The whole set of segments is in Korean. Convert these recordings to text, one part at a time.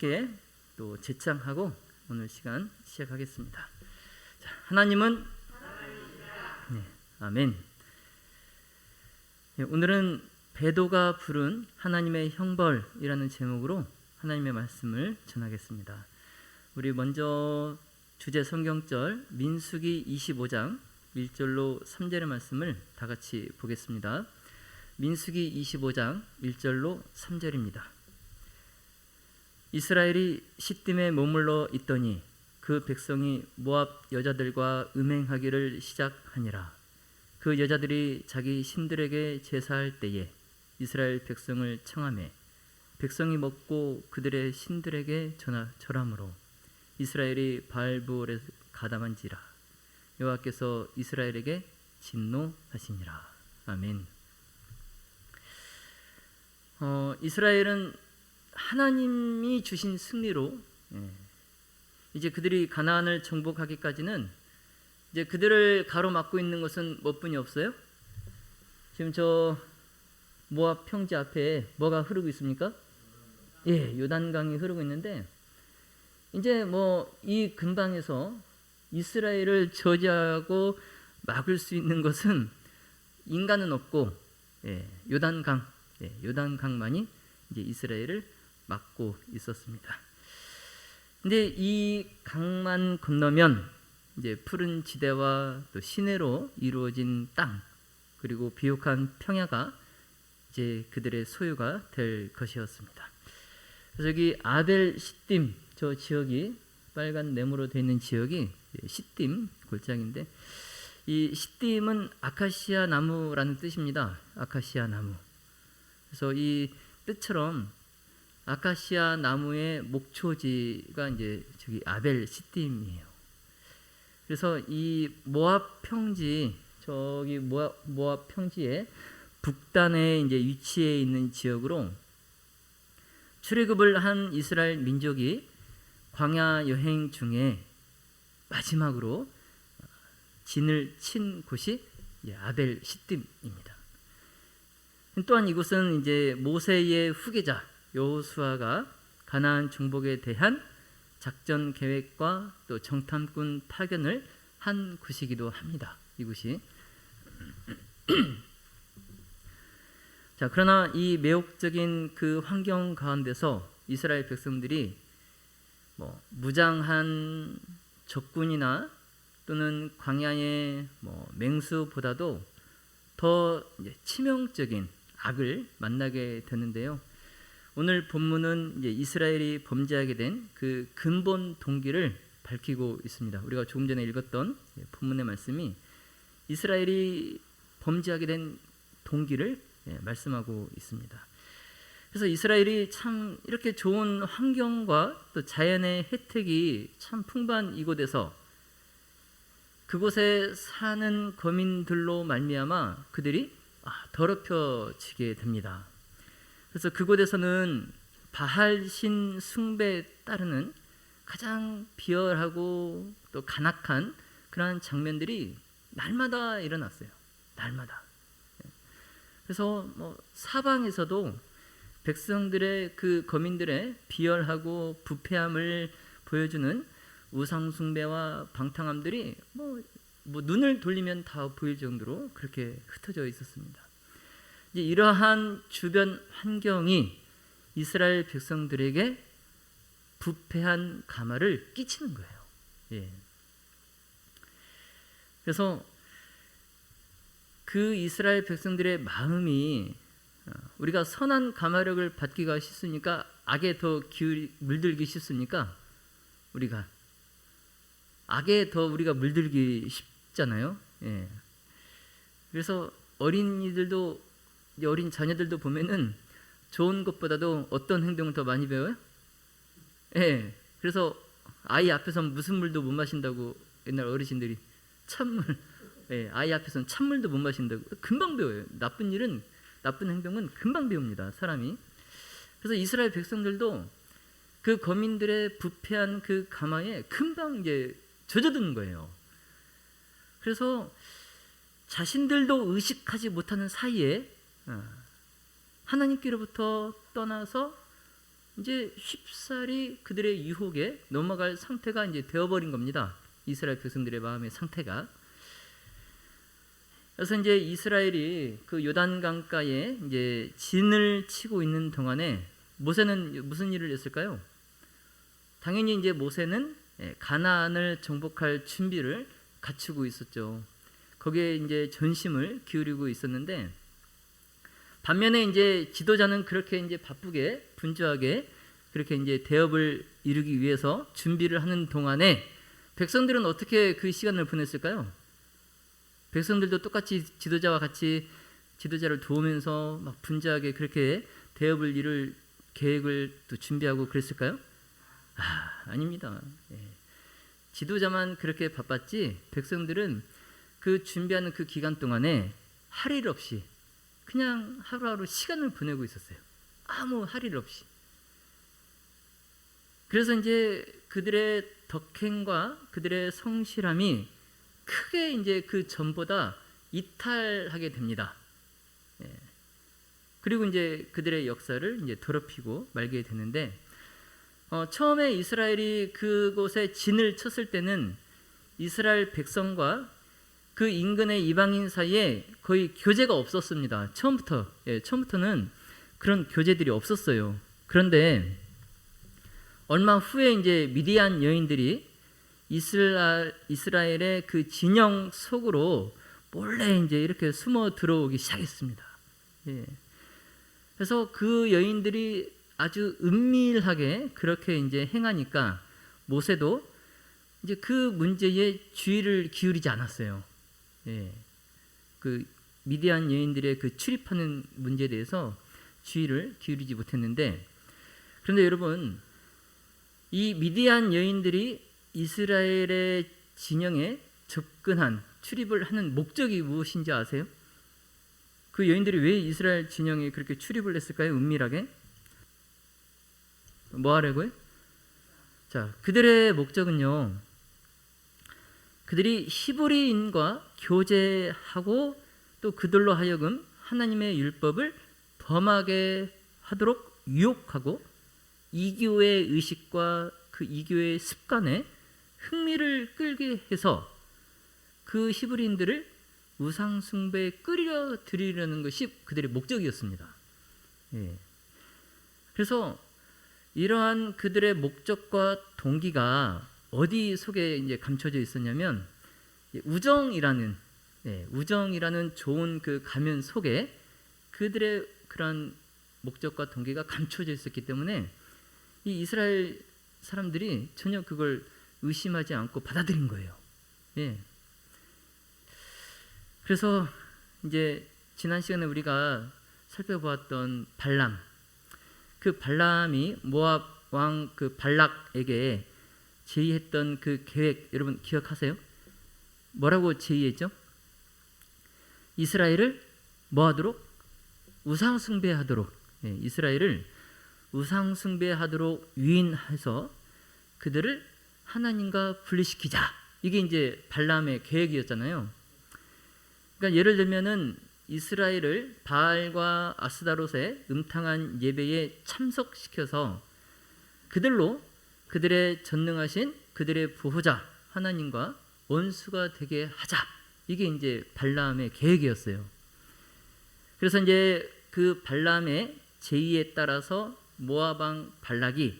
함께 또 제창하고 오늘 시간 시작하겠습니다. 자, 하나님은 네, 아멘. 네, 오늘은 베도가 부른 하나님의 형벌이라는 제목으로 하나님의 말씀을 전하겠습니다. 우리 먼저 주제 성경절 민수기 25장 1절로 3절의 말씀을 다 같이 보겠습니다. 민수기 25장 1절로 3절입니다. 이스라엘이 시딤에 머물러 있더니 그 백성이 모압 여자들과 음행하기를 시작하니라. 그 여자들이 자기 신들에게 제사할 때에 이스라엘 백성을 청하매 백성이 먹고 그들의 신들에게 절함으로 이스라엘이 바알브올에 가담한지라. 여호와께서 이스라엘에게 진노하시니라. 아멘. 이스라엘은 하나님이 주신 승리로 이제 그들이 가나안을 정복하기까지는 이제 그들을 가로막고 있는 것은 뭐뿐이 없어요? 지금 저 모압 평지 앞에 뭐가 흐르고 있습니까? 예, 요단강이 흐르고 있는데 이제 뭐 이 근방에서 이스라엘을 저지하고 막을 수 있는 것은 인간은 없고 요단강만이 이제 이스라엘을 막고 있었습니다. 근데 이 강만 건너면 이제 푸른 지대와 또 시내로 이루어진 땅 그리고 비옥한 평야가 이제 그들의 소유가 될 것이었습니다. 그래서 여기 아벨 시딤 저 지역이 빨간 네모로 되어 있는 지역이 시딤 골짜기인데 이 시딤은 아카시아 나무라는 뜻입니다. 아카시아 나무. 그래서 이 뜻처럼 아카시아 나무의 목초지가 이제 저기 아벨 시딤이에요. 그래서 이 모압 평지 저기 모압 평지의 북단에 이제 위치해 있는 지역으로 출애굽을 한 이스라엘 민족이 광야 여행 중에 마지막으로 진을 친 곳이 아벨 시딤입니다. 또한 이곳은 이제 모세의 후계자 여호수아가 가나안 정복에 대한 작전 계획과 또 정탐꾼 파견을 한 곳이기도 합니다. 이곳이. 자, 그러나 이 매혹적인 그 환경 가운데서 이스라엘 백성들이 무장한 적군이나 또는 광야의 맹수보다도 더 치명적인 악을 만나게 되는데요. 오늘 본문은 이제 이스라엘이 범죄하게 된 그 근본 동기를 밝히고 있습니다. 우리가 조금 전에 읽었던 본문의 말씀이 이스라엘이 범죄하게 된 동기를 말씀하고 있습니다. 그래서 이스라엘이 참 이렇게 좋은 환경과 또 자연의 혜택이 참 풍부한 이곳에서 그곳에 사는 거민들로 말미암아 그들이 더럽혀지게 됩니다. 그래서 그곳에서는 바알신 숭배에 따르는 가장 비열하고 또 간악한 그러한 장면들이 날마다 일어났어요. 날마다. 그래서 사방에서도 백성들의 그 거민들의 비열하고 부패함을 보여주는 우상 숭배와 방탕함들이 눈을 돌리면 다 보일 정도로 그렇게 흩어져 있었습니다. 이제 이러한 주변 환경이 이스라엘 백성들에게 부패한 가마를 끼치는 거예요. 그래서 그 이스라엘 백성들의 마음이 우리가 선한 가마력을 받기가 쉽습니까? 악에 더 물들기 쉽습니까? 우리가 악에 더 우리가 물들기 쉽잖아요. 그래서 어린 자녀들도 보면은 좋은 것보다도 어떤 행동을 더 많이 배워요? 그래서 아이 앞에서 무슨 물도 못 마신다고 옛날 어르신들이 찬물, 아이 앞에서는 찬물도 못 마신다고 금방 배워요. 나쁜 행동은 금방 배웁니다, 사람이. 그래서 이스라엘 백성들도 그 거민들의 부패한 그 가마에 금방 이제 젖어드는 거예요. 그래서 자신들도 의식하지 못하는 사이에 하나님께로부터 떠나서 이제 쉽사리 그들의 유혹에 넘어갈 상태가 이제 되어버린 겁니다. 이스라엘 백성들의 마음의 상태가. 그래서 이제 이스라엘이 그 요단강가에 이제 진을 치고 있는 동안에 모세는 무슨 일을 했을까요? 당연히 이제 모세는 가나안을 정복할 준비를 갖추고 있었죠. 거기에 이제 전심을 기울이고 있었는데, 반면에 이제 지도자는 그렇게 이제 바쁘게 분주하게 그렇게 이제 대업을 이루기 위해서 준비를 하는 동안에 백성들은 어떻게 그 시간을 보냈을까요? 백성들도 똑같이 지도자와 같이 지도자를 도우면서 막 분주하게 그렇게 대업을 이룰 계획을 또 준비하고 그랬을까요? 아닙니다. 지도자만 그렇게 바빴지 백성들은 그 준비하는 그 기간 동안에 할 일 없이 그냥 하루하루 시간을 보내고 있었어요. 아무 할 일 없이. 그래서 이제 그들의 덕행과 그들의 성실함이 크게 이제 그 전보다 이탈하게 됩니다. 그리고 이제 그들의 역사를 이제 더럽히고 말게 되는데, 처음에 이스라엘이 그곳에 진을 쳤을 때는 이스라엘 백성과 그 인근의 이방인 사이에 거의 교제가 없었습니다. 처음부터는 그런 교제들이 없었어요. 그런데 얼마 후에 이제 미디안 여인들이 이스라엘의 그 진영 속으로 몰래 이제 이렇게 숨어 들어오기 시작했습니다. 그래서 그 여인들이 아주 은밀하게 그렇게 이제 행하니까 모세도 이제 그 문제에 주의를 기울이지 않았어요. 그 미디안 여인들의 그 출입하는 문제에 대해서 주의를 기울이지 못했는데, 그런데 여러분, 이 미디안 여인들이 이스라엘의 진영에 접근한 출입을 하는 목적이 무엇인지 아세요? 그 여인들이 왜 이스라엘 진영에 그렇게 출입을 했을까요? 은밀하게? 뭐 하려고요? 자, 그들의 목적은요, 그들이 히브리인과 교제하고 또 그들로 하여금 하나님의 율법을 범하게 하도록 유혹하고 이교의 의식과 그 이교의 습관에 흥미를 끌게 해서 그 히브리인들을 우상 숭배에 끌어들이려는 것이 그들의 목적이었습니다. 그래서 이러한 그들의 목적과 동기가 어디 속에 이제 감춰져 있었냐면, 우정이라는 좋은 그 가면 속에 그들의 그러한 목적과 동기가 감춰져 있었기 때문에 이 이스라엘 사람들이 전혀 그걸 의심하지 않고 받아들인 거예요. 그래서 이제 지난 시간에 우리가 살펴보았던 발람, 그 발람이 모압 왕 그 발락에게 제의했던 그 계획 여러분 기억하세요? 뭐라고 제의했죠? 이스라엘을 뭐 하도록? 우상 숭배하도록, 이스라엘을 우상 숭배하도록 유인해서 그들을 하나님과 분리시키자. 이게 이제 발람의 계획이었잖아요. 그러니까 예를 들면은 이스라엘을 바알과 아스다롯의 음탕한 예배에 참석시켜서 그들로 그들의 전능하신 그들의 보호자 하나님과 원수가 되게 하자. 이게 이제 발람의 계획이었어요. 그래서 이제 그 발람의 제의에 따라서 모압 왕 발락이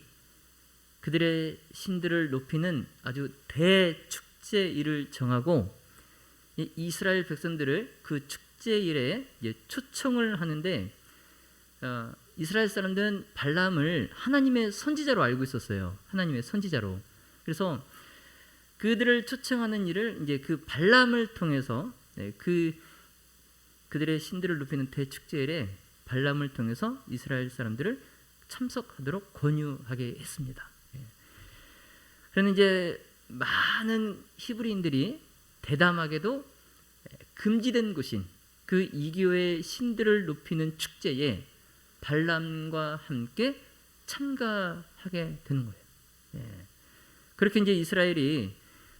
그들의 신들을 높이는 아주 대축제일을 정하고 이스라엘 백성들을 그 축제일에 초청을 하는데, 이스라엘 사람들은 발람을 하나님의 선지자로 알고 있었어요. 하나님의 선지자로. 그래서 그들을 초청하는 일을 이제 그 발람을 통해서 그들의 신들을 높이는 대축제일에 발람을 통해서 이스라엘 사람들을 참석하도록 권유하게 했습니다. 그런데 이제 많은 히브리인들이 대담하게도 금지된 곳인 그 이교의 신들을 높이는 축제에 발람과 함께 참가하게 되는 거예요. 그렇게 이제 이스라엘이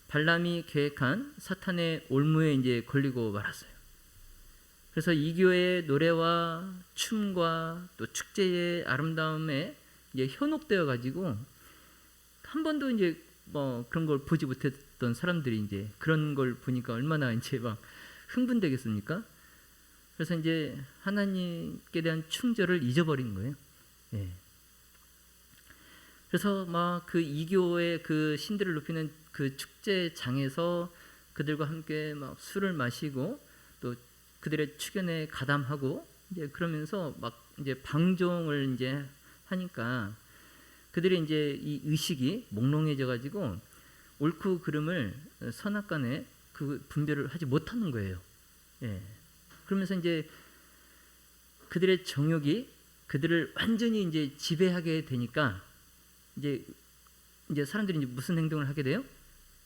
발람이 계획한 사탄의 올무에 이제 걸리고 말았어요. 그래서 이교의 노래와 춤과 또 축제의 아름다움에 이제 현혹되어 가지고 한 번도 이제 뭐 그런 걸 보지 못했던 사람들이 이제 그런 걸 보니까 얼마나 이제 막 흥분되겠습니까? 그래서 이제 하나님께 대한 충절을 잊어버린 거예요. 예. 그래서 막 그 이교의 그 신들을 높이는 그 축제장에서 그들과 함께 막 술을 마시고 또 그들의 축연에 가담하고 이제 그러면서 막 이제 방종을 이제 하니까 그들이 이제 이 의식이 몽롱해져 가지고 옳고 그름을 선악간에 그 분별을 하지 못하는 거예요. 예. 그러면서 이제 그들의 정욕이 그들을 완전히 이제 지배하게 되니까 이제 사람들이 이제 무슨 행동을 하게 돼요?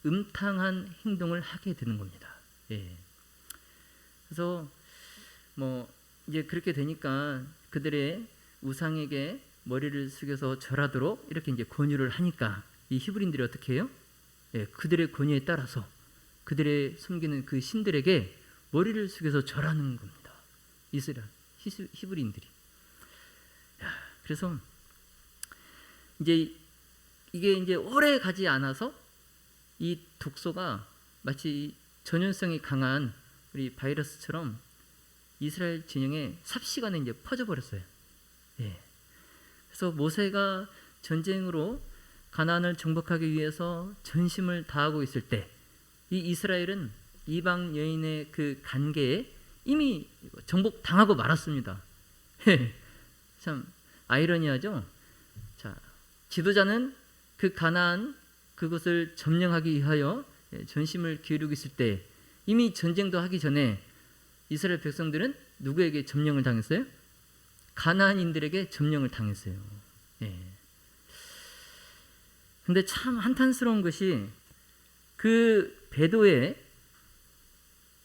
음탕한 행동을 하게 되는 겁니다. 예. 그래서 뭐 이제 그렇게 되니까 그들의 우상에게 머리를 숙여서 절하도록 이렇게 이제 권유를 하니까 이 히브리인들이 어떻게 해요? 예, 그들의 권유에 따라서 그들의 섬기는 그 신들에게 머리를 숙여서 절하는 겁니다. 이스라엘 히브리인들이. 그래서 이제 이게 이제 오래 가지 않아서 이 독소가 마치 전염성이 강한 우리 바이러스처럼 이스라엘 진영에 삽시간에 이제 퍼져버렸어요. 예. 그래서 모세가 전쟁으로 가나안을 정복하기 위해서 전심을 다하고 있을 때 이 이스라엘은 이방 여인의 그 간계에 이미 정복당하고 말았습니다. 참 아이러니하죠. 자, 지도자는 그 가나안 그것을 점령하기 위하여 전심을 기울이고 있을 때 이미 전쟁도 하기 전에 이스라엘 백성들은 누구에게 점령을 당했어요? 가나안인들에게 점령을 당했어요. 예. 근데 참 한탄스러운 것이 그 배도에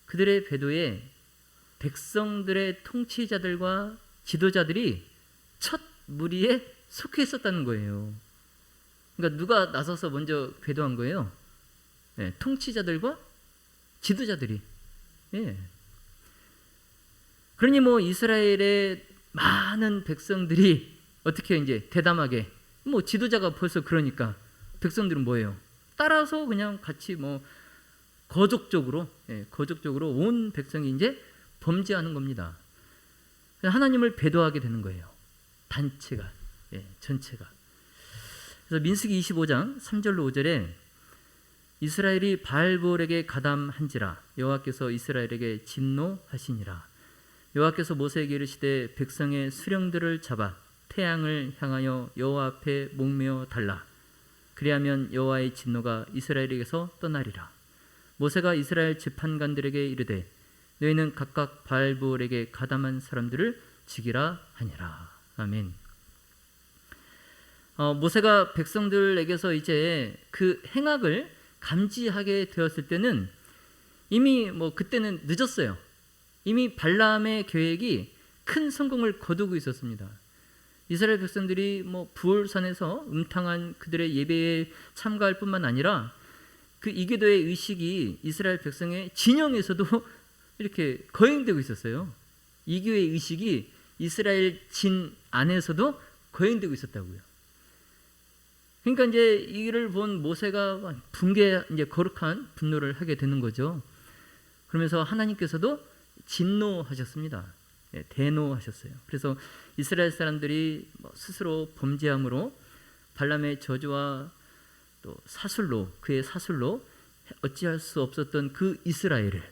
그들의 배도에 백성들의 통치자들과 지도자들이 첫 무리에 속해 있었다는 거예요. 그러니까 누가 나서서 먼저 배도한 거예요? 예, 통치자들과 지도자들이. 예. 그러니 뭐 이스라엘의 많은 백성들이 어떻게 이제 대담하게 뭐 지도자가 벌써 그러니까 백성들은 뭐예요? 따라서 그냥 같이 뭐 거족적으로 온 백성이 이제 범죄하는 겁니다. 하나님을 배도하게 되는 거예요. 단체가, 전체가. 그래서 민수기 25장 3절로 5절에 이스라엘이 바알볼에게 가담한지라 여호와께서 이스라엘에게 진노하시니라. 여호와께서 모세에게 이르시되 백성의 수령들을 잡아 태양을 향하여 여호와 앞에 목매어 달라. 그리하면 여호와의 진노가 이스라엘에게서 떠나리라. 모세가 이스라엘 재판관들에게 이르되 너희는 각각 바알볼에게 가담한 사람들을 죽이라 하니라. 아멘. 모세가 백성들에게서 이제 그 행악을 감지하게 되었을 때는 이미 뭐 그때는 늦었어요. 이미 발람의 계획이 큰 성공을 거두고 있었습니다. 이스라엘 백성들이 뭐 부올산에서 음탕한 그들의 예배에 참가할 뿐만 아니라 그 이교도의 의식이 이스라엘 백성의 진영에서도 이렇게 거행되고 있었어요. 이교의 의식이 이스라엘 진 안에서도 거행되고 있었다고요. 그러니까 이제 이를 본 모세가 이제 거룩한 분노를 하게 되는 거죠. 그러면서 하나님께서도 진노하셨습니다. 대노하셨어요. 그래서 이스라엘 사람들이 스스로 범죄함으로 발람의 저주와 또 그의 사술로 어찌할 수 없었던 그 이스라엘을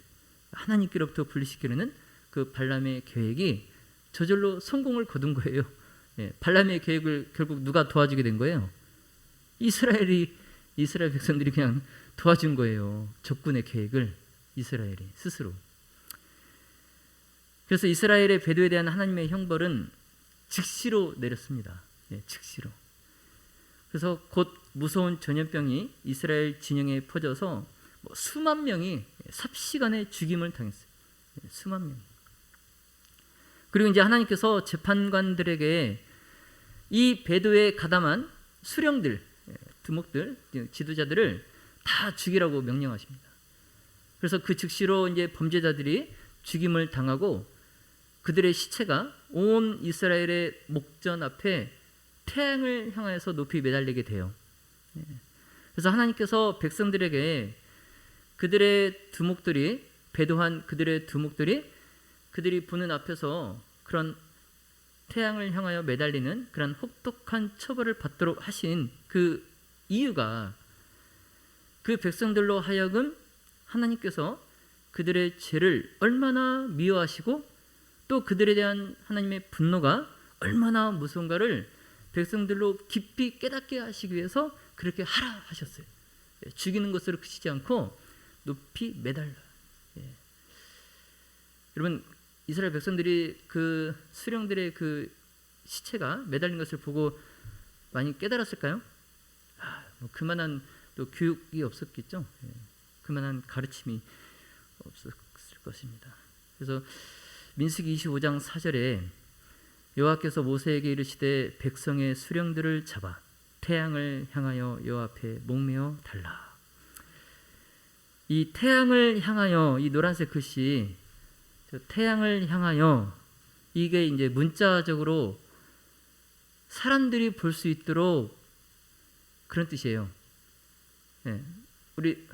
하나님께로부터 분리시키려는 그 발람의 계획이 저절로 성공을 거둔 거예요. 발람의 계획을 결국 누가 도와주게 된 거예요? 이스라엘 백성들이 그냥 도와준 거예요. 적군의 계획을 이스라엘이 스스로. 그래서 이스라엘의 배도에 대한 하나님의 형벌은 즉시로 내렸습니다. 즉시로. 그래서 곧 무서운 전염병이 이스라엘 진영에 퍼져서 수만 명이 삽시간에 죽임을 당했어요. 수만 명이. 그리고 이제 하나님께서 재판관들에게 이 배도에 가담한 수령들, 두목들, 지도자들을 다 죽이라고 명령하십니다. 그래서 그 즉시로 이제 범죄자들이 죽임을 당하고 그들의 시체가 온 이스라엘의 목전 앞에 태양을 향하여서 높이 매달리게 돼요. 그래서 하나님께서 백성들에게 그들의 두목들이 배도한 그들의 두목들이 그들이 보는 앞에서 그런 태양을 향하여 매달리는 그런 혹독한 처벌을 받도록 하신 그 이유가 그 백성들로 하여금 하나님께서 그들의 죄를 얼마나 미워하시고 또 그들에 대한 하나님의 분노가 얼마나 무서운가를 백성들로 깊이 깨닫게 하시기 위해서 그렇게 하라 하셨어요. 죽이는 것으로 그치지 않고 높이 매달라. 여러분, 이스라엘 백성들이 그 수령들의 그 시체가 매달린 것을 보고 많이 깨달았을까요? 뭐 그만한 또 교육이 없었겠죠. 그만한 가르침이 없었을 것입니다. 그래서 민수기 25장 4절에 여호와께서 모세에게 이르시되 백성의 수령들을 잡아 태양을 향하여 여호와 앞에 목매어 달라. 이 태양을 향하여, 이 노란색 글씨 태양을 향하여, 이게 이제 문자적으로 사람들이 볼 수 있도록 그런 뜻이에요. 우리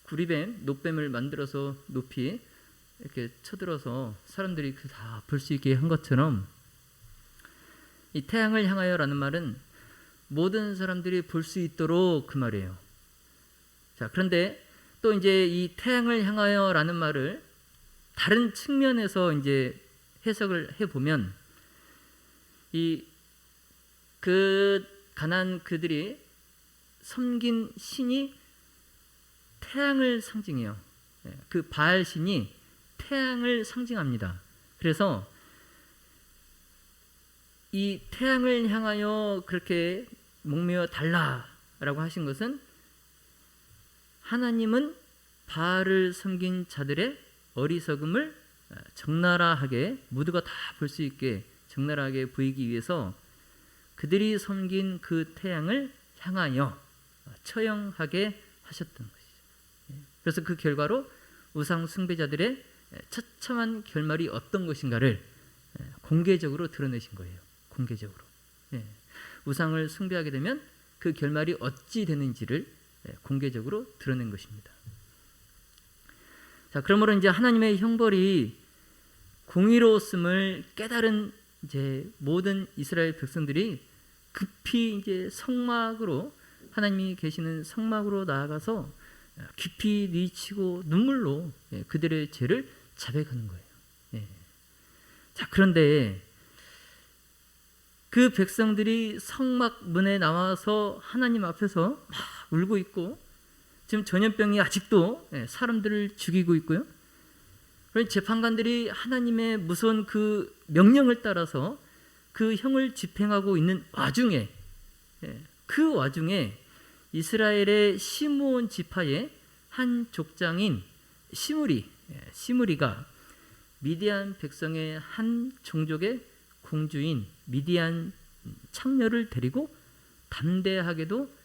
구리뱀, 노뱀을 만들어서 높이 이렇게 쳐들어서 사람들이 다 볼 수 있게 한 것처럼 이 태양을 향하여라는 말은 모든 사람들이 볼 수 있도록 그 말이에요. 자, 그런데 또 이제 이 태양을 향하여라는 말을 다른 측면에서 이제 해석을 해보면 그 가나안 그들이 섬긴 신이 태양을 상징해요. 그 바알 신이 태양을 상징합니다. 그래서 이 태양을 향하여 그렇게 목매어 달라라고 하신 것은 하나님은 바알을 섬긴 자들의 어리석음을 적나라하게 모두가 다 볼 수 있게 적나라하게 보이기 위해서 그들이 섬긴 그 태양을 향하여 처형하게 하셨던 것이죠. 그래서 그 결과로 우상 숭배자들의 처참한 결말이 어떤 것인가를 공개적으로 드러내신 거예요. 공개적으로. 우상을 숭배하게 되면 그 결말이 어찌 되는지를 공개적으로 드러낸 것입니다. 자, 그러므로 이제 하나님의 형벌이 공의로웠음을 깨달은 이제 모든 이스라엘 백성들이 급히 이제 성막으로, 하나님이 계시는 성막으로 나아가서 깊이 뉘치고 눈물로 그들의 죄를 자백하는 거예요. 자, 그런데 그 백성들이 성막 문에 나와서 하나님 앞에서 막 울고 있고, 지금 전염병이 아직도 사람들을 죽이고 있고요. 그런 재판관들이 하나님의 무서운 그 명령을 따라서 그 형을 집행하고 있는 와중에, 그 와중에 이스라엘의 시므온 지파의 한 족장인 시므리가 미디안 백성의 한 종족의 공주인 미디안 창녀를 데리고 담대하게도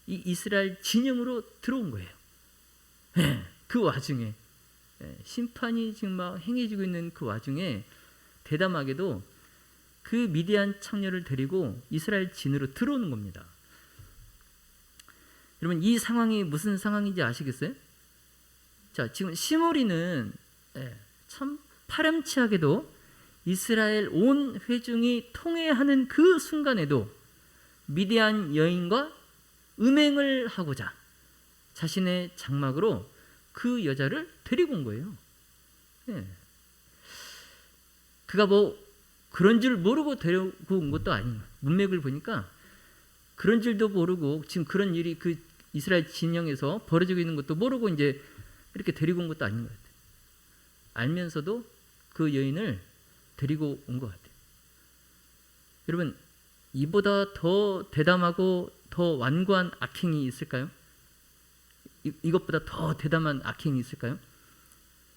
이 이스라엘 진영으로 들어온 거예요. 그 와중에 심판이 지금 막 행해지고 있는 그 와중에 대담하게도 그 미디안 창녀를 데리고 이스라엘 진으로 들어오는 겁니다. 여러분, 이 상황이 무슨 상황인지 아시겠어요? 자, 지금 시므리는 참 파렴치하게도 이스라엘 온 회중이 통회하는 그 순간에도 미디안 여인과 음행을 하고자 자신의 장막으로 그 여자를 데리고 온 거예요. 그가 뭐 그런 줄 모르고 데리고 온 것도 아니에요. 문맥을 보니까 그런 줄도 모르고 지금 그런 일이 그 이스라엘 진영에서 벌어지고 있는 것도 모르고 이제 이렇게 데리고 온 것도 아닌 것 같아요. 알면서도 그 여인을 데리고 온 것 같아요. 여러분, 이보다 더 대담하고 더 완고한 악행이 있을까요? 이것보다 더 대담한 악행이 있을까요?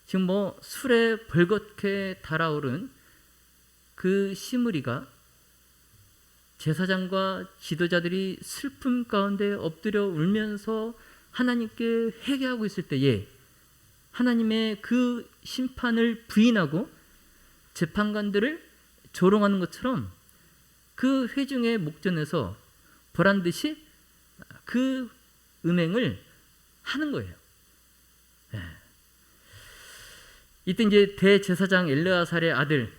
지금 뭐 술에 벌겋게 달아오른 그 시므리가 제사장과 지도자들이 슬픔 가운데 엎드려 울면서 하나님께 회개하고 있을 때에 하나님의 그 심판을 부인하고 재판관들을 조롱하는 것처럼 그 회중의 목전에서 보란 듯이 그 음행을 하는 거예요. 예. 이때 이제 대제사장 엘르아살의 아들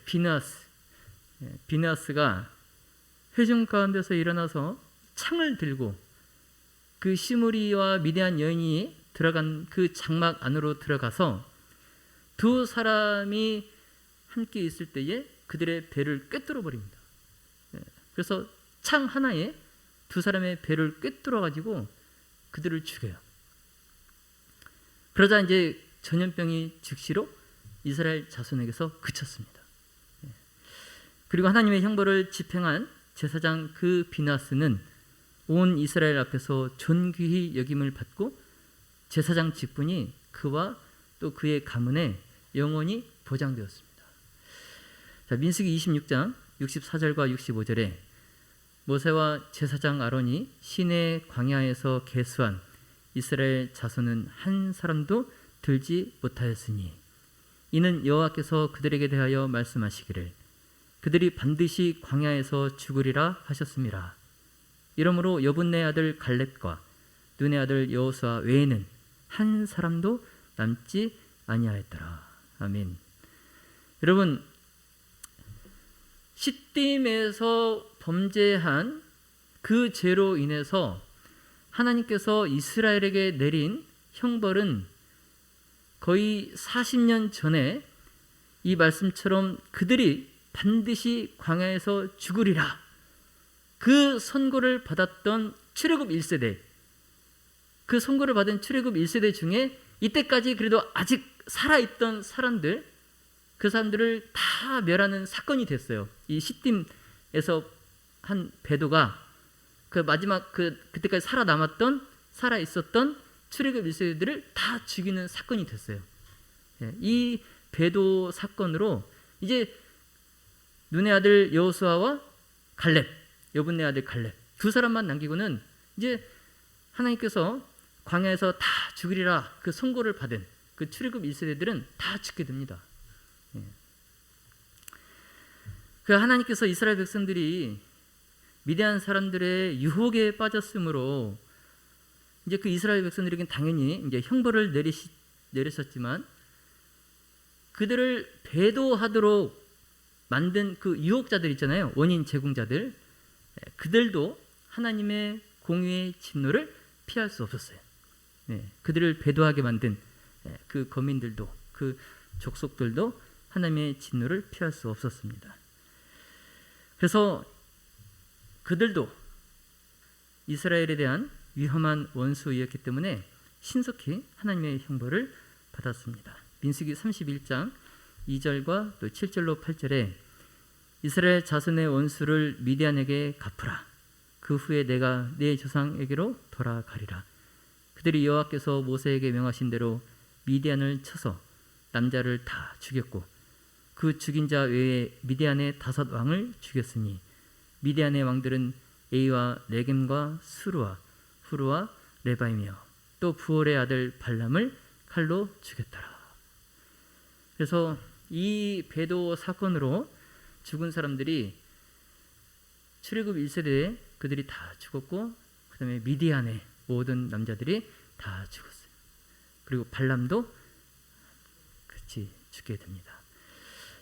비느하스가 회중 가운데서 일어나서 창을 들고 그 시므리와 미디안 여인이 들어간 그 장막 안으로 들어가서 두 사람이 함께 있을 때에 그들의 배를 꿰뚫어 버립니다. 그래서 창 하나에 두 사람의 배를 꿰뚫어 가지고 그들을 죽여요. 그러자 이제 전염병이 즉시로 이스라엘 자손에게서 그쳤습니다. 그리고 하나님의 형벌을 집행한 제사장 그 비느하스는 온 이스라엘 앞에서 존귀히 여김을 받고 제사장 직분이 그와 또 그의 가문에 영원히 보장되었습니다. 자, 민수기 26장 64절과 65절에 모세와 제사장 아론이 시내 광야에서 계수한 이스라엘 자손은 한 사람도 들지 못하였으니 이는 여호와께서 그들에게 대하여 말씀하시기를 그들이 반드시 광야에서 죽으리라 하셨음이라. 이러므로 여분네 아들 갈렙과 눈의 아들 여호수아 외에는 한 사람도 남지 아니하였더라. 아멘. 여러분, 시딤에서 범죄한 그 죄로 인해서 하나님께서 이스라엘에게 내린 형벌은 거의 40년 전에 이 말씀처럼 그들이 반드시 광야에서 죽으리라 그 선고를 받았던 출애굽 1세대, 그 선고를 받은 출애굽 1세대 중에 이때까지 그래도 아직 살아있던 사람들, 그 사람들을 다 멸하는 사건이 됐어요. 이 시딤에서 한 배도가 그 마지막 그때까지 살아있었던 출애굽 1세대들을 다 죽이는 사건이 됐어요. 이 배도 사건으로 이제 눈의 아들 여호수아와 갈렙, 여분네 아들 갈렙 두 사람만 남기고는 이제 하나님께서 광야에서 다 죽이리라 그 선고를 받은 그 출애굽 1세대들은 다 죽게 됩니다. 그 하나님께서 이스라엘 백성들이 미디안 사람들의 유혹에 빠졌으므로 이제 그 이스라엘 백성들에겐 당연히 이제 형벌을 내리셨지만 그들을 배도하도록 만든 그 유혹자들 있잖아요. 원인 제공자들. 그들도 하나님의 공의의 진노를 피할 수 없었어요. 그들을 배도하게 만든 그 거민들도 그 족속들도 하나님의 진노를 피할 수 없었습니다. 그래서 그들도 이스라엘에 대한 위험한 원수였기 때문에 신속히 하나님의 형벌을 받았습니다. 민수기 31장 2절과 또 7절로 8절에 이스라엘 자손의 원수를 미디안에게 갚으라. 그 후에 내가 네 조상에게로 돌아가리라. 그들이 여호와께서 모세에게 명하신 대로 미디안을 쳐서 남자를 다 죽였고 그 죽인 자 외에 미디안의 5 왕을 죽였으니 미디안의 왕들은 에이와 레겜과 수르와 후르와 레바이며 또 부올의 아들 발람을 칼로 죽였더라. 그래서 이 배도 사건으로 죽은 사람들이 출애굽 1세대에 그들이 다 죽었고 그 다음에 미디안의 모든 남자들이 다 죽었어요. 그리고 발람도 같이 죽게 됩니다.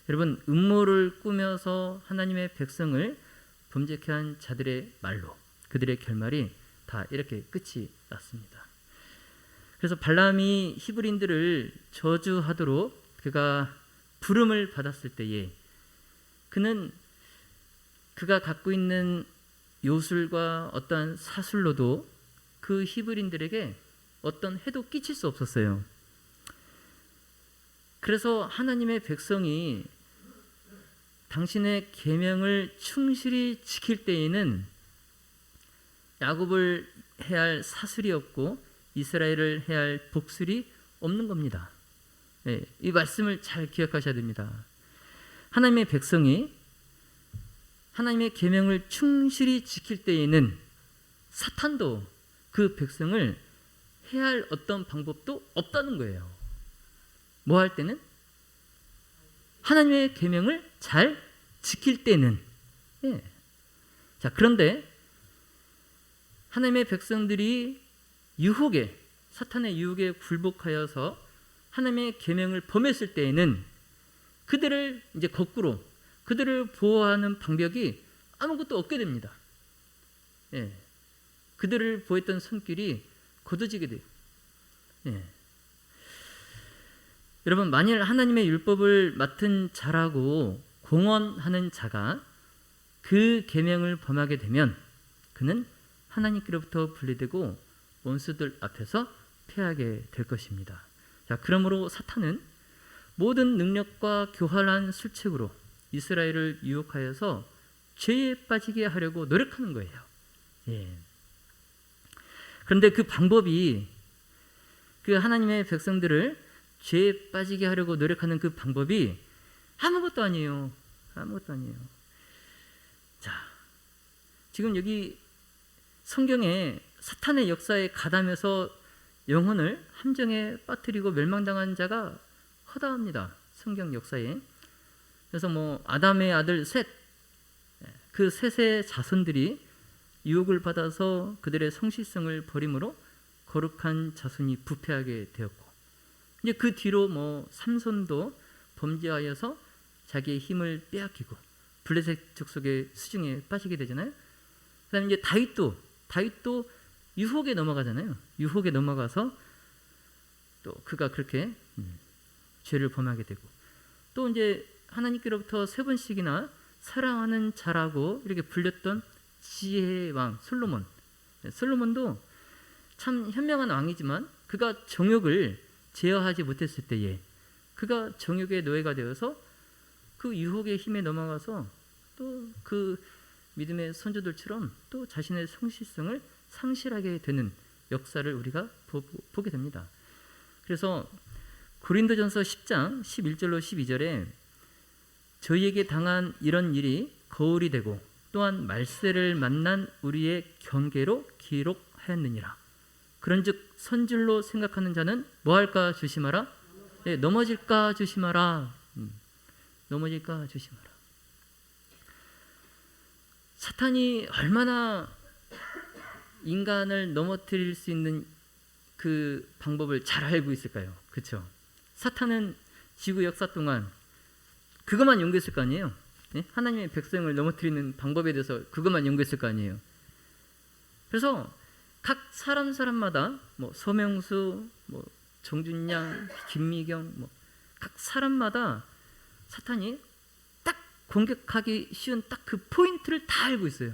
여러분, 음모를 꾸며서 하나님의 백성을 범죄케 한 자들의 말로 그들의 결말이 다 이렇게 끝이 났습니다. 그래서 발람이 히브리인들을 저주하도록 그가 부름을 받았을 때에 그는 그가 갖고 있는 요술과 어떠한 사술로도 그 히브리인들에게 어떤 해도 끼칠 수 없었어요. 그래서 하나님의 백성이 당신의 계명을 충실히 지킬 때에는 야곱을 해야 할 사술이 없고 이스라엘을 해야 할 복술이 없는 겁니다. 이 말씀을 잘 기억하셔야 됩니다. 하나님의 백성이 하나님의 계명을 충실히 지킬 때에는 사탄도 그 백성을 해야 할 어떤 방법도 없다는 거예요. 뭐 할 때는? 하나님의 계명을 잘 지킬 때는. 자, 그런데 하나님의 백성들이 유혹에, 사탄의 유혹에 굴복하여서 하나님의 계명을 범했을 때에는 그들을 이제 거꾸로 그들을 보호하는 방벽이 아무것도 없게 됩니다. 예. 그들을 보호했던 손길이 곧어지게 돼요. 예. 여러분, 만일 하나님의 율법을 맡은 자라고 공언하는 자가 그 계명을 범하게 되면 그는 하나님께로부터 분리되고 원수들 앞에서 패하게 될 것입니다. 자, 그러므로 사탄은 모든 능력과 교활한 술책으로 이스라엘을 유혹하여서 죄에 빠지게 하려고 노력하는 거예요. 예. 그런데 그 방법이, 그 하나님의 백성들을 죄에 빠지게 하려고 노력하는 그 방법이 아무것도 아니에요. 아무것도 아니에요. 자, 지금 여기 성경에 사탄의 역사에 가담해서 영혼을 함정에 빠뜨리고 멸망당한 자가 허다합니다. 성경 역사에. 그래서 뭐 아담의 아들 셋, 그 셋의 자손들이 유혹을 받아서 그들의 성실성을 버림으로 거룩한 자손이 부패하게 되었고, 이제 그 뒤로 뭐 삼손도 범죄하여서 자기의 힘을 빼앗기고 블레셋 족속의 수중에 빠지게 되잖아요. 그다음에 이제 다윗도 유혹에 넘어가잖아요. 유혹에 넘어가서 또 그가 그렇게 죄를 범하게 되고, 또 이제 하나님께로부터 3번씩이나 사랑하는 자라고 이렇게 불렸던 지혜의 왕 솔로몬. 솔로몬도 참 현명한 왕이지만 그가 정욕을 제어하지 못했을 때에 그가 정욕의 노예가 되어서 그 유혹의 힘에 넘어가서 또 그 믿음의 선조들처럼 또 자신의 성실성을 상실하게 되는 역사를 우리가 보게 됩니다. 그래서 고린도전서 10장 11절로 12절에 저희에게 당한 이런 일이 거울이 되고 또한 말세를 만난 우리의 경계로 기록하였느니라. 그런즉 선줄로 생각하는 자는 뭐할까 조심하라. 네, 넘어질까 조심하라. 넘어질까 조심하라. 사탄이 얼마나 인간을 넘어뜨릴 수 있는 그 방법을 잘 알고 있을까요? 그렇죠? 사탄은 지구 역사 동안 그것만 연구했을 거 아니에요? 네? 하나님의 백성을 넘어뜨리는 방법에 대해서 그것만 연구했을 거 아니에요? 그래서 각 사람마다 뭐 서명수, 뭐 정준양, 김미경, 뭐 각 사람마다 사탄이 딱 공격하기 쉬운 딱 그 포인트를 다 알고 있어요.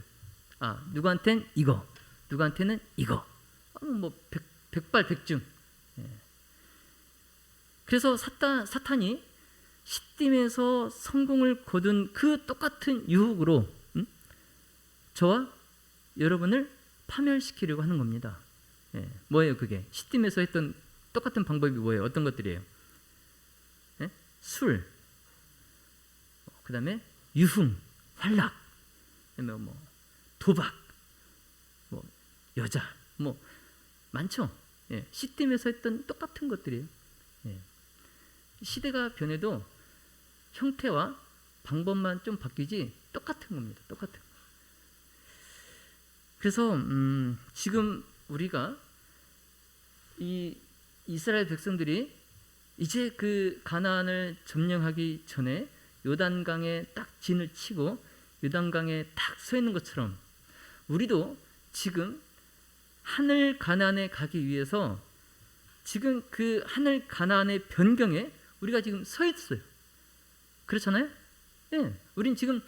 아, 누구한테는 이거, 누구한테는 이거. 뭐 백발백중. 예. 그래서 사탄이 시딤에서 성공을 거둔 그 똑같은 유혹으로 저와 여러분을 파멸시키려고 하는 겁니다. 예. 뭐예요 그게? 시딤에서 했던 똑같은 방법이 뭐예요? 어떤 것들이에요? 예? 술, 그 다음에 유흥, 환락, 그다음에 뭐 도박, 뭐 여자, 뭐 많죠. 예. 시딤에서 했던 똑같은 것들이에요. 예. 시대가 변해도 형태와 방법만 좀 바뀌지 똑같은 겁니다. 똑같은 거. 그래서 지금 우리가 이 이스라엘 백성들이 이제 그 가나안을 점령하기 전에 요단강에 딱 진을 치고 요단강에 딱 서 있는 것처럼 우리도 지금 하늘 가나안에 가기 위해서 지금 그 하늘 가나안의 변경에 우리가 지금 서 있어요. 그렇잖아요? 네, 우린 지금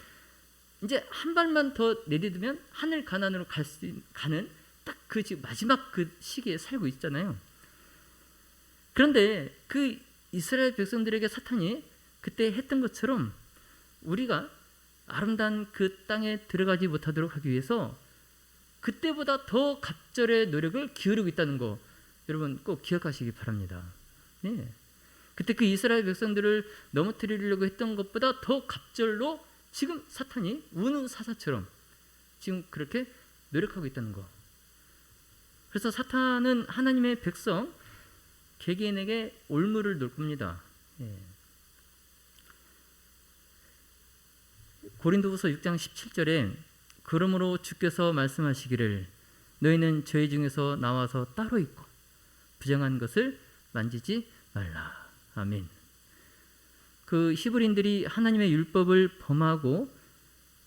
이제 한 발만 더 내디두면 하늘 가나안으로 가는 딱 그 지금 마지막 그 시기에 살고 있잖아요. 그런데 그 이스라엘 백성들에게 사탄이 그때 했던 것처럼 우리가 아름다운 그 땅에 들어가지 못하도록 하기 위해서 그때보다 더 갑절의 노력을 기울이고 있다는 거 여러분 꼭 기억하시기 바랍니다. 네. 그때 그 이스라엘 백성들을 넘어뜨리려고 했던 것보다 더 갑절로 지금 사탄이 우는 사자처럼 지금 그렇게 노력하고 있다는 거. 그래서 사탄은 하나님의 백성 개개인에게 올무를 놓을 겁니다. 예. 고린도후서 6장 17절에 그러므로 주께서 말씀하시기를 너희는 저희 중에서 나와서 따로 있고 부정한 것을 만지지 말라. 아멘. 그 히브리인들이 하나님의 율법을 범하고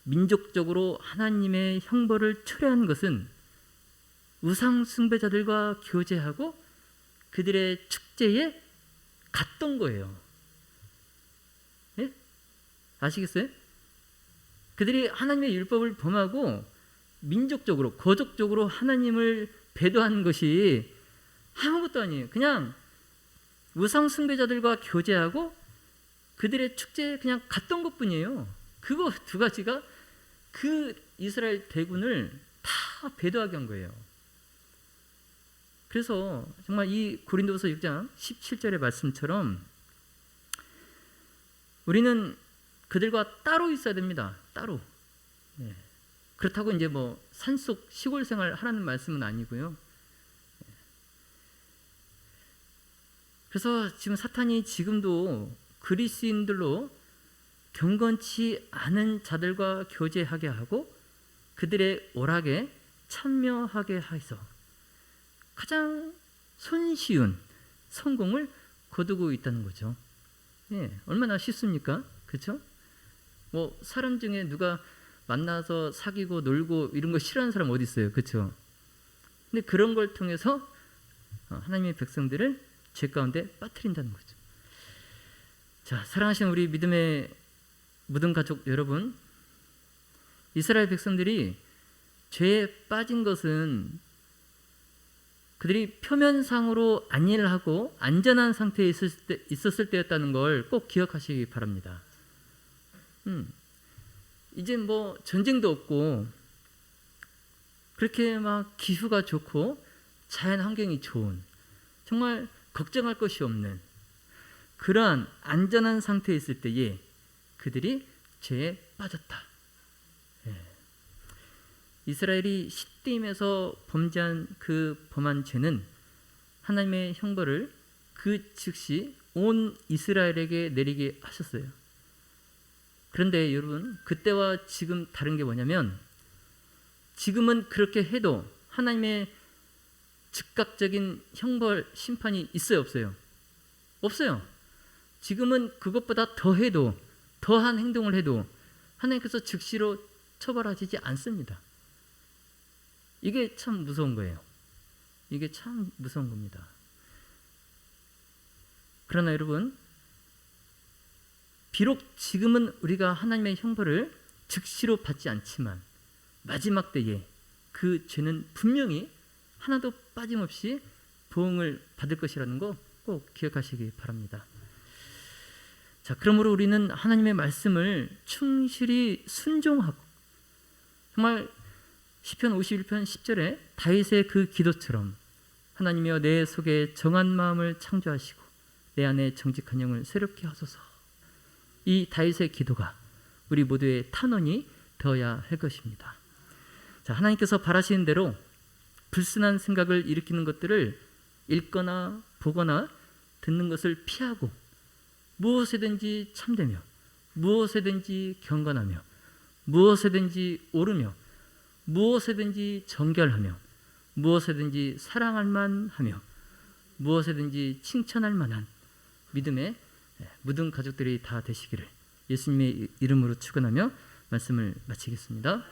민족적으로 하나님의 형벌을 초래한 것은 우상 숭배자들과 교제하고 그들의 축제에 갔던 거예요. 예? 아시겠어요? 그들이 하나님의 율법을 범하고 민족적으로 거족적으로 하나님을 배도한 것이 아무것도 아니에요. 그냥 우상 숭배자들과 교제하고 그들의 축제에 그냥 갔던 것뿐이에요. 그거 두 가지가 그 이스라엘 대군을 다 배도하게 한 거예요. 그래서 정말 이 고린도후서 6장 17절의 말씀처럼 우리는 그들과 따로 있어야 됩니다. 따로. 네. 그렇다고 이제 뭐 산속 시골 생활 하라는 말씀은 아니고요. 그래서 지금 사탄이 지금도 그리스인들로 경건치 않은 자들과 교제하게 하고 그들의 오락에 참여하게 해서 가장 손쉬운 성공을 거두고 있다는 거죠. 예, 얼마나 쉽습니까? 그렇죠? 뭐 사람 중에 누가 만나서 사귀고 놀고 이런 거 싫어하는 사람 어디 있어요? 그렇죠? 근데 그런 걸 통해서 하나님의 백성들을 죄 가운데 빠뜨린다는 거죠. 자, 사랑하시는 우리 믿음의 모든 가족 여러분, 이스라엘 백성들이 죄에 빠진 것은 그들이 표면상으로 안일을 하고 안전한 상태에 있었을 때였다는 걸 꼭 기억하시기 바랍니다. 이제 뭐 전쟁도 없고 그렇게 막 기후가 좋고 자연 환경이 좋은 정말 걱정할 것이 없는 그러한 안전한 상태에 있을 때에 그들이 죄에 빠졌다. 예. 이스라엘이 시딤에서 범죄한 그 범한 죄는 하나님의 형벌을 그 즉시 온 이스라엘에게 내리게 하셨어요. 그런데 여러분, 그때와 지금 다른 게 뭐냐면 지금은 그렇게 해도 하나님의 즉각적인 형벌, 심판이 있어요, 없어요? 없어요. 지금은 그것보다 더 해도, 더한 행동을 해도 하나님께서 즉시로 처벌하시지 않습니다. 이게 참 무서운 거예요. 이게 참 무서운 겁니다. 그러나 여러분, 비록 지금은 우리가 하나님의 형벌을 즉시로 받지 않지만 마지막 때에 그 죄는 분명히 하나도 빠짐없이 보응을 받을 것이라는 거 꼭 기억하시기 바랍니다. 자, 그러므로 우리는 하나님의 말씀을 충실히 순종하고 정말 시편 51편 10절에 다윗의 그 기도처럼 하나님이여 내 속에 정한 마음을 창조하시고 내 안에 정직한 영을 새롭게 하소서. 이 다윗의 기도가 우리 모두의 탄원이 되어야 할 것입니다. 자, 하나님께서 바라시는 대로 불순한 생각을 일으키는 것들을 읽거나 보거나 듣는 것을 피하고 무엇에든지 참되며 무엇에든지 경건하며 무엇에든지 오르며 무엇에든지 정결하며 무엇에든지 사랑할 만하며 무엇에든지 칭찬할 만한 믿음의 모든 가족들이 다 되시기를 예수님의 이름으로 축원하며 말씀을 마치겠습니다.